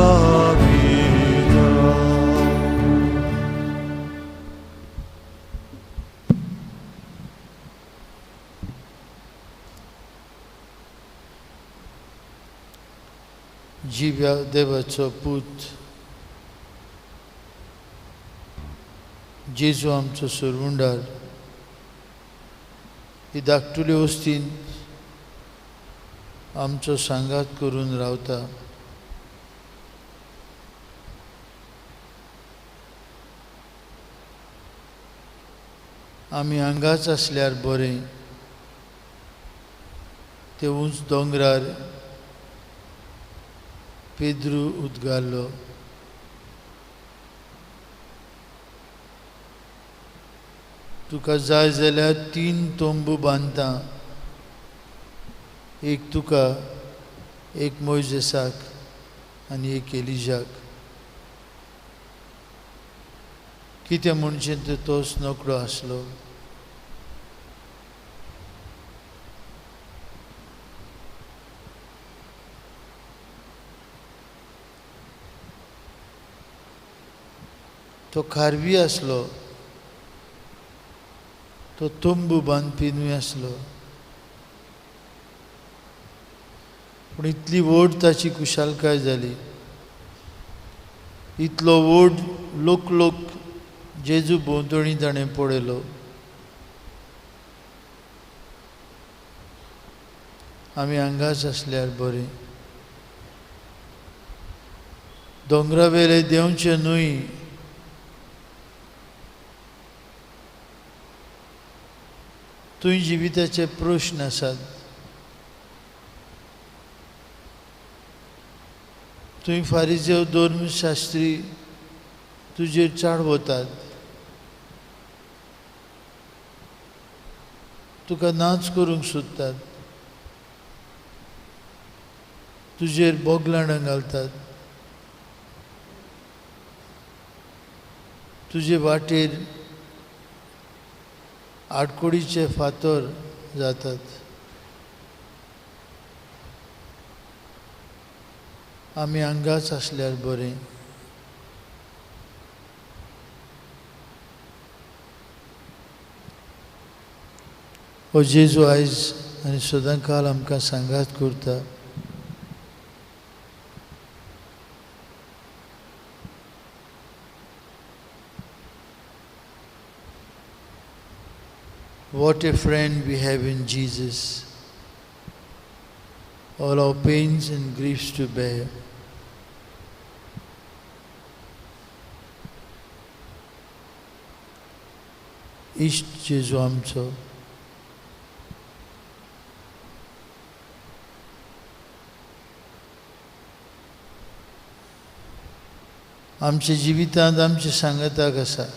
दिता. जिव्या देवाचो पूत जेजू आमचो सुरवंडार ही धाकटुले वस्तीन आमचो सांगात करून रावता. आमी हांगाच आसल्यार बरें, ते उंच दोंगरार पेद्रू उदगारलो. तुका जाय जाल्यार 3 तोंबू बांदता, एक तुका, एक मोइजेसाक आनी एक एलिजाक. कितें म्हणचे तो तोच नोकळो आसलो. तो खारवी आसलो, तो तोंबू बांदपीनूय आसलो. पूण इतली व्हड ताची कुशालकाय जाली, इतलो व्हड लोक जेजू भोंवतणी ताणें पळयलो. आमी हांगाच आसल्यार बरें. दोंगरावेले देंवचे न्हय, तुवें जिविताचे प्रश्न आसात. तुवें फारिजेव धर्मशास्त्री तुजेर चाडवतात. तुका नाच करूंक सोदतात, तुजेर बोगलांडां घालतात, तुजे वाटेर आडकोडीचे फातर जातात. आमी हांगाच आसल्यार बरें. हो जेजू आयज आनी सदांकाल आमकां सांगात करता. What a friend we have in Jesus. All our pains and griefs to bear. इश्ट जेजू आमचो, आमच्या जिवितांत आमच्या सांगाताक आसा.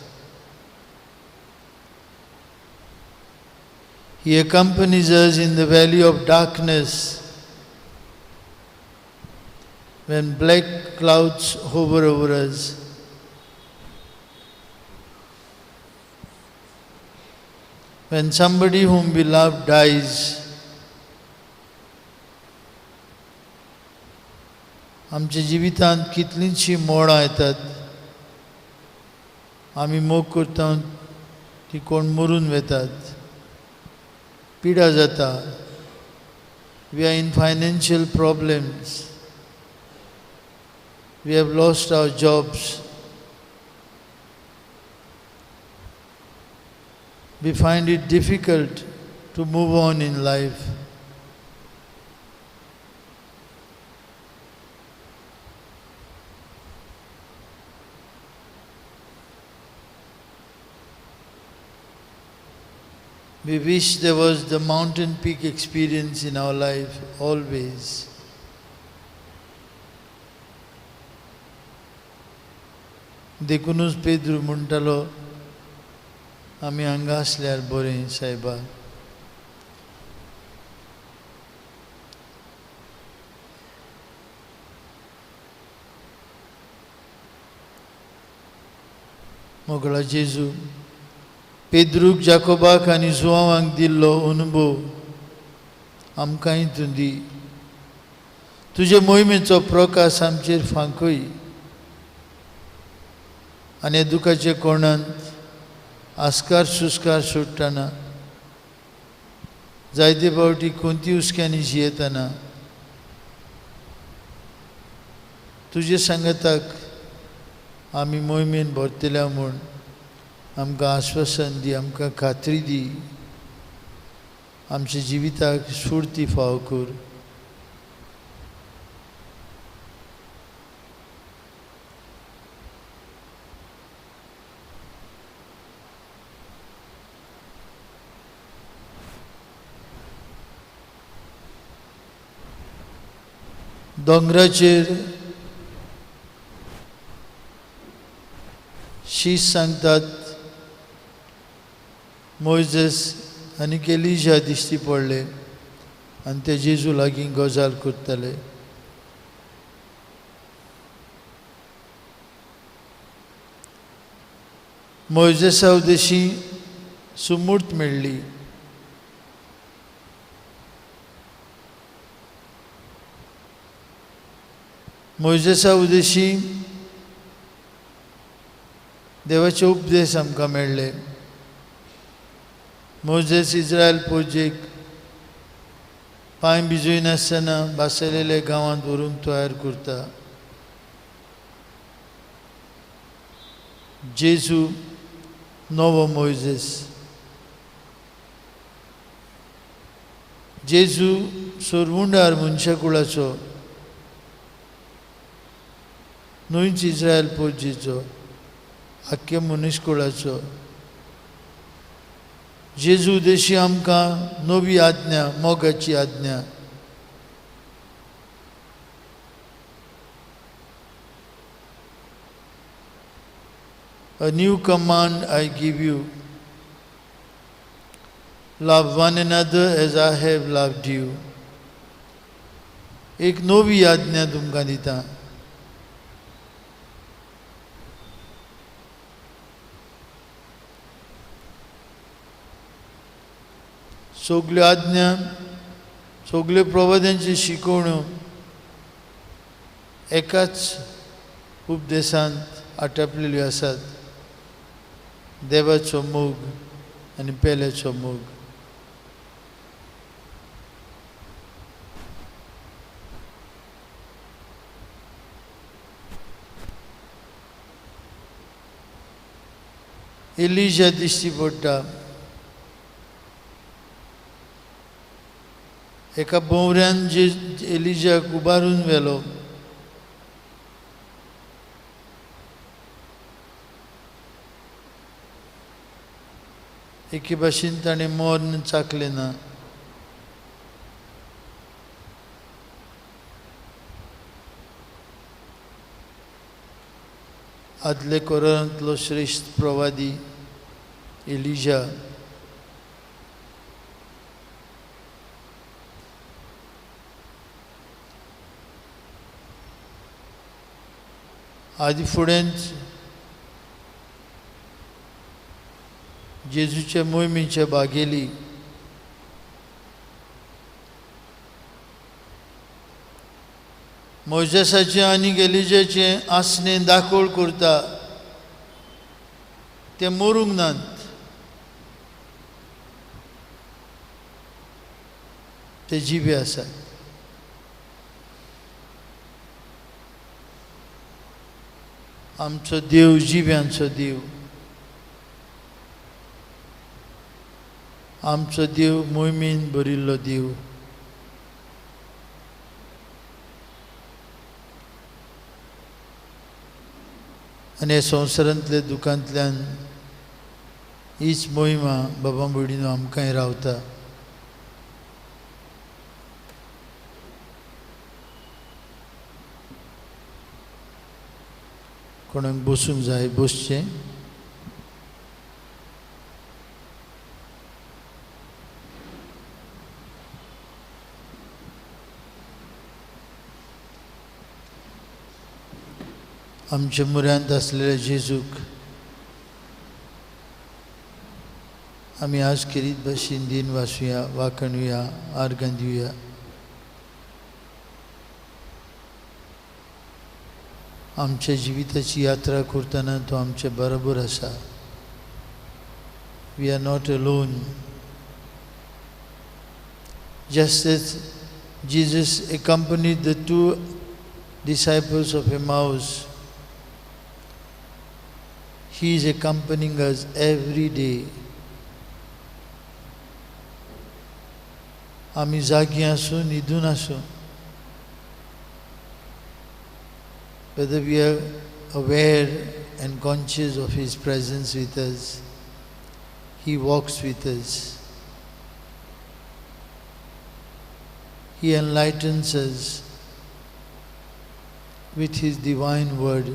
He accompanies us in the valley of darkness when black clouds hover over us. When somebody whom we love dies, आमच्या जिवितांत कितलींशीं मोडां येतात. आमी मोग करता ती कोण मरून वेतात, पिडा जाता. We are in financial problems. We have lost our jobs. We find it difficult to move on in life. We wish there was the mountain peak experience in our life always. देखूनच पेद्रू म्हणटालो, आमी हांगा आसल्यार बरें सायबा. मोगळा जेजू पेद्रूक, जाकोबाक आनी जुआंवाक दिल्लो अनुभव आमकांय तूं दी. तुजे मोहिमेचो प्रकाश आमचेर फांकय आनी दुखाचे कोणांत आस्कार सुस्कार सुट्टाना, जायते फावटी कोणती उस्क्यांनी जियेतना तुजे सांगताक आमी मोहिमेन भरतल्या म्हूण आमकां आश्वासन दी, आमकां खात्री दी. आमच्या जिविताक स्फूर्ती फाव कर. दोंगराचेर शीस सांगतात, मोइजेस आनी एलिजा दिश्टी पडले आनी ते जेजू लागीं गजाल करताले. मोइजेसा उदेशी सुमूर्त मेळ्ळी. मोइजेसा उदेशी देवाचे उपदेश आमकां मेळ्ळे. मोइजेस इस्रायल पोजेक पांय भिजय नासतना बासलेले गांवांत व्हरून तयार करता. जेजू नवो मोइजेस. जेजू सोरमुंडार मनशाकुळाचो, न्हूच इस्रायल पोजीचो, आख्खे मनीसकुळाचो. जेजू देशी आमकां नवी आज्ञा, मोगाची आज्ञा. A new command I give you. Love one another as I have loved you. एक नवी आज्ञा तुमकां दिता. सगल्यो आज्ञा, सगल्यो प्रवाद्यांच्यो शिकवण्यो एकाच उपदेशांत आटपलेल्यो आसात. देवाचो मोग आनी पेल्याचो मोग. एलिजा दिश्टी पडटा. एका भोवऱ्यान जे एलिजाक उबारून व्हेलो. एके भाशेन ताणें मोर्न चाखलें ना. आदले कोरांतलो श्रेश्ठ प्रवादी एलिजा आदी फुडेंच जेजूच्या मोहिमेच्या बागेली मोजेसाचे आनी एलिजाचे आसने दाखोळ करता ते मरूंक नात, ते जिवे आसात. आमचो देव जिव्यांचो देव, आमचो देव मोहिमेन भरिल्लो देव. आनी ह्या संवसारांतल्या दुखांतल्यान हीच मोहिमा बाबा भयणीनो आमकांय रावता. कोणाक बसूंक जाय बसचें. आमच्या मुऱ्यांत आसलेल्या जेजूक आमी आज केरीत भाशेन दिन वाचुया, वाखणुया, आर्गां दिवया. आमच्या जिविताची यात्रा करतना तो आमचे बरोबर आसा. We are not alone. Just as Jesus accompanied the two disciples of Emmaus, He is accompanying us every day. आमी जागी आसूं, न्हिदून आसूं, whether we are aware and conscious of His presence with us, He walks with us. He enlightens us with His divine word.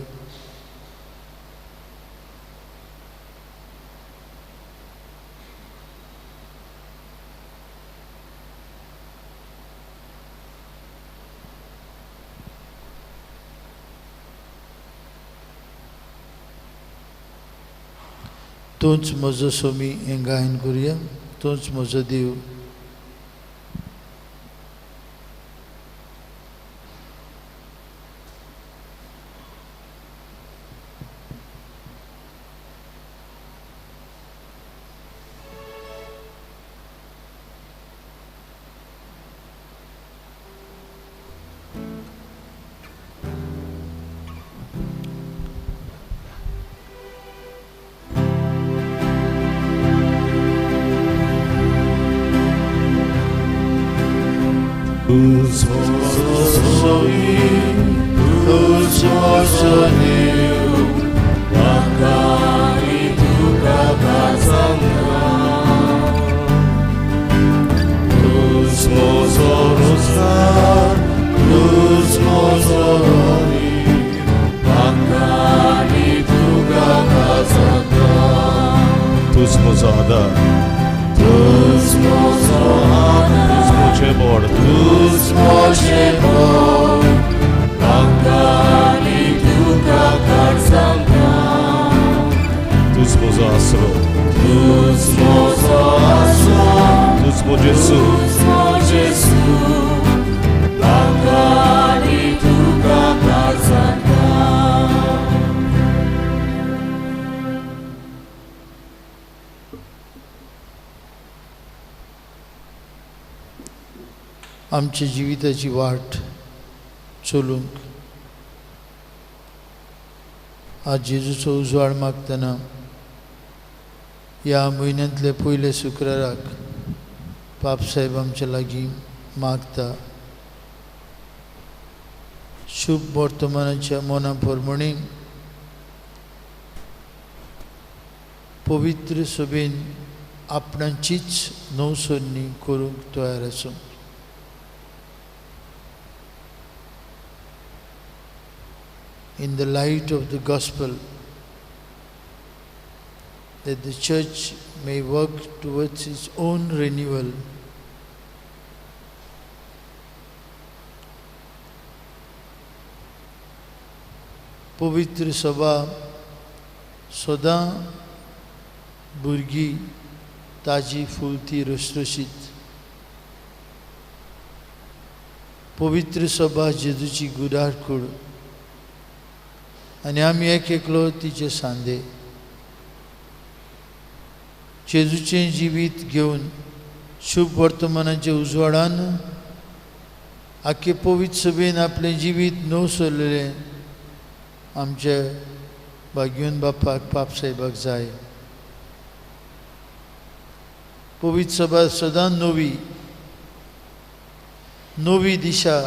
तोच म्हजो सोमी हें गायन करुया. तोच म्हजो देव. Tuz mozo Deus, Makari tuka kazanga. Tuz mozo Rostar, Tuz mozo Rori, Makari tuka kazanga. Tuz mozo Adar, Tuz mozo Adar, Bor, Tuz moje bor, Makari tuka kazanga. Tuz mozo Asro, Tuz mozo Asro, Tuz mo Jesu, Makari tuka kazanga. आमच्या जिविताची वाट चलूंक आज जेजूचो उजवाड मागतना ह्या म्हयन्यांतले पयले शुक्राराक पाप साहेब आमच्या लागीं मागता. शुभ वर्तमानाच्या मना प्रमाणे पवित्र सभेन आपणाचीच नवसोदणी करूंक तयार आसूं. In the light of the gospel, that the church may work towards its own renewal. पवित्र सभा सदां भुरगीं ताजी फुलती रसरशीत पवित्र सभा जेजूची गुडारकूड आनी आमी एक एकलो तिचे सांदे जेजूचें जिवीत घेवन शुभ वर्तमानाच्या उजवाडान आख्खे पवित्र सभेन आपलें जिवीत नवसरलेलें आमचे भाग्यवन बापाक पापसाहेबाक जाय. पवित्र सभा सदां नवी दिशा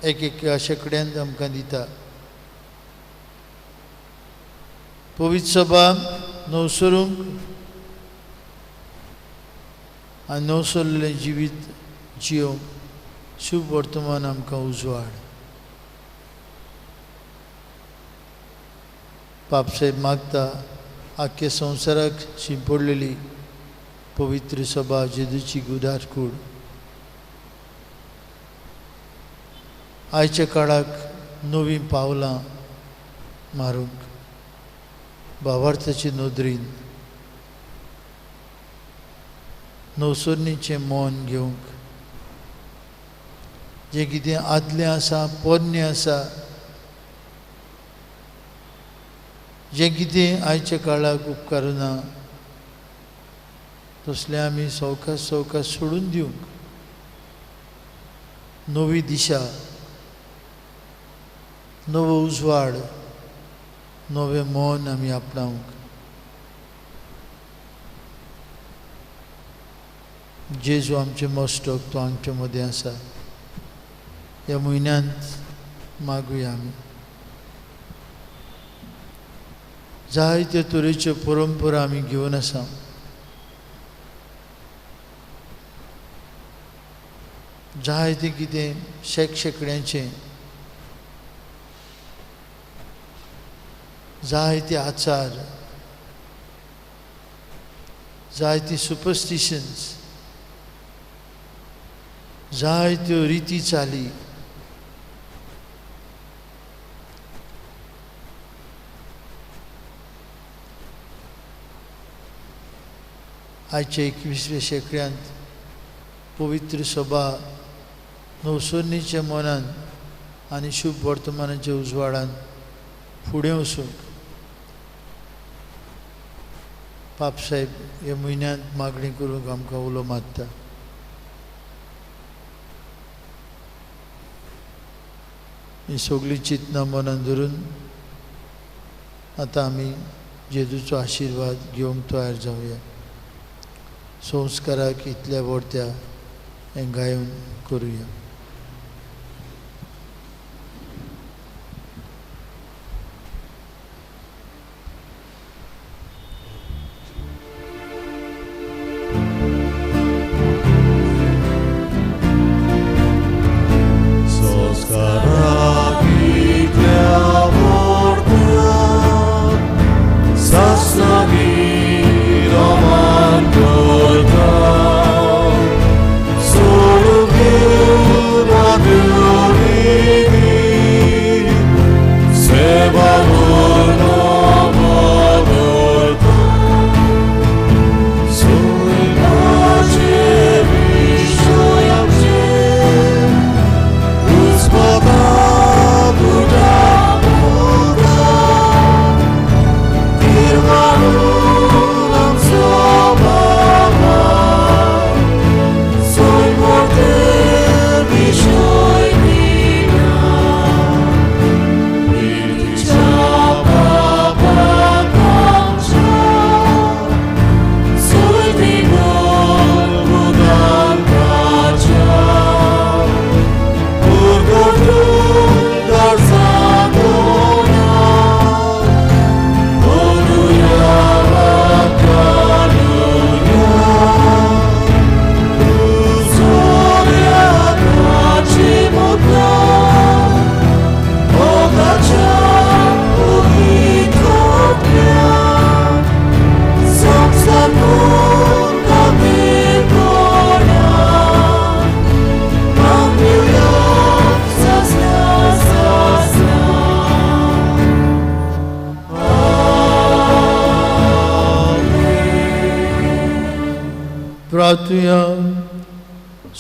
एक शेकड्यांत आमकां दिता. पवित्र सभा नवसरूंक आनी नवसरलेलें जिवीत जियोंक शुभ वर्तमान आमकां उजवाड. पापसाहेब मागता आख्खे संवसाराक शिंपडलेली पवित्र सभा जेजूची गुडारकूड आयच्या काळाक नवीं पावलां मारूंक भावार्थाचे नदरेन नवसरणीचें मौन घेवंक जें कितें आदलें आसा पोरणें आसा जें कितें आयच्या काळाक उपकारना तसलें आमी सवकास सोडून दिवंक नवी दिशा नवो उजवाड नवें मौन आमी आपणावंक जेजू आमचे मस्तक तो आमचे मदें आसा. ह्या म्हयन्यांत मागुया आमी जायत्यो तरेच्यो परंपरा आमी घेवन आसा. जायतें कितें शेकड्यांचें जायते आचार जायती सुपरस्टिशन्स जायत्यो रिती चाली आयचे 21व्या शेकड्यांत पवित्र सभा नवसरणीच्या मनान आनी शुभ वर्तमानाच्या उजवाडान फुडें वचूंक पापसाहेब ह्या म्हयन्यांत मागणी करूंक आमकां उलो मागता. ही सगळीं चिंतनां मनान धरून आतां आमी जेजूचो आशिर्वाद घेवंक तयार जावया. संस्काराक इतल्या वर्त्या हें गायन करुया.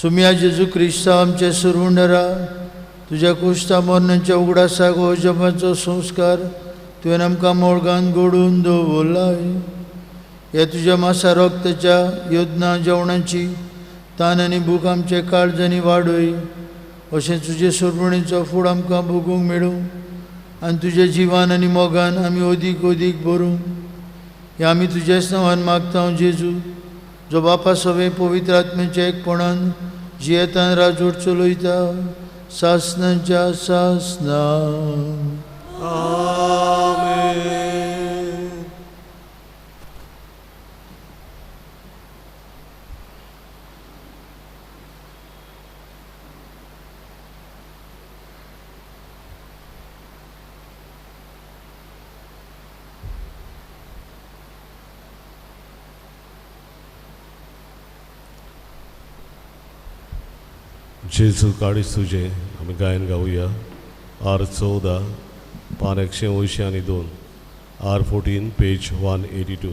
सुम्या जेजू क्रिस्ता आमचे सुरवंडरा, तुझ्या कुश्ता मोरणांच्या उगडासाक हो जपाचो संस्कार तुवें आमकां मोळगान घडोवन दवरलाय. हे तुज्या मासा रोगताच्या योजना जेवणाची तान आनी भूक आमचे काळजांनी वाडय. अशें तुजे सुरवणीचो फूड आमकां भोगूंक मेळूं आनी तुजे जिवान आनी मोगान आमी ओदीक ओदीक भरूं. हे आमी तुजेच नांवान मागता जेजू, जो बापा सवे पवित्र आत्म्याच्या एकपणान जियेतान राजवट चलयता सासनांच्या सासना. आमेन. जेजू काळीज तुझे आमी गायन गावुया. R14 पान 182 R14 पेज 182.